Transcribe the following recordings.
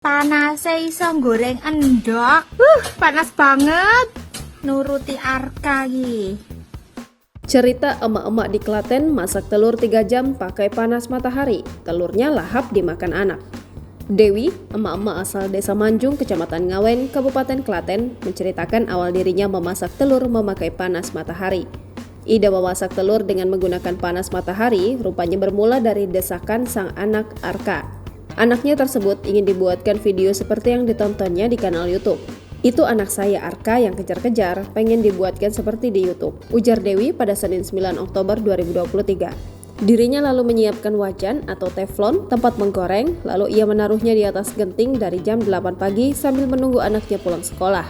Panase iso goreng endok. Panas banget. Nuruti Arka iki. Cerita emak-emak di Klaten masak telur 3 jam pakai panas matahari. Telurnya lahap dimakan anak. Dewi, emak-emak asal Desa Manjung, Kecamatan Ngawen, Kabupaten Klaten, menceritakan awal dirinya memasak telur memakai panas matahari. Ide memasak telur dengan menggunakan panas matahari rupanya bermula dari desakan sang anak Arka. Anaknya tersebut ingin dibuatkan video seperti yang ditontonnya di kanal YouTube. Itu anak saya Arka yang kejar-kejar, pengen dibuatkan seperti di YouTube, ujar Dewi pada Senin 9 Oktober 2023. Dirinya lalu menyiapkan wajan atau teflon tempat menggoreng, lalu ia menaruhnya di atas genting dari jam 8 pagi sambil menunggu anaknya pulang sekolah.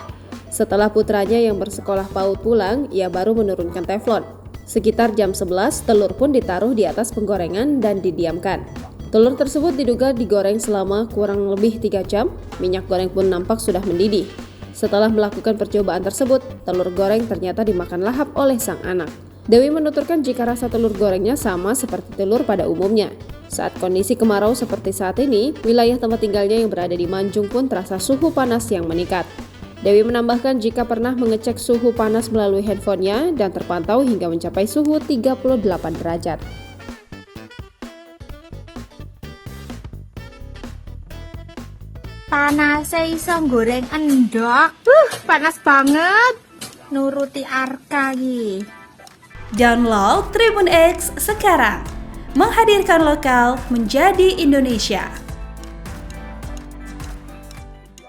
Setelah putranya yang bersekolah PAUD pulang, ia baru menurunkan teflon. Sekitar jam 11, telur pun ditaruh di atas penggorengan dan didiamkan. Telur tersebut diduga digoreng selama kurang lebih 3 jam, minyak goreng pun nampak sudah mendidih. Setelah melakukan percobaan tersebut, telur goreng ternyata dimakan lahap oleh sang anak. Dewi menuturkan jika rasa telur gorengnya sama seperti telur pada umumnya. Saat kondisi kemarau seperti saat ini, wilayah tempat tinggalnya yang berada di Manjung pun terasa suhu panas yang meningkat. Dewi menambahkan jika pernah mengecek suhu panas melalui handphonenya dan terpantau hingga mencapai suhu 38 derajat. Panase iso goreng endok. Panas banget. Nuruti Arka iki. Download Tribun X sekarang, menghadirkan lokal menjadi Indonesia.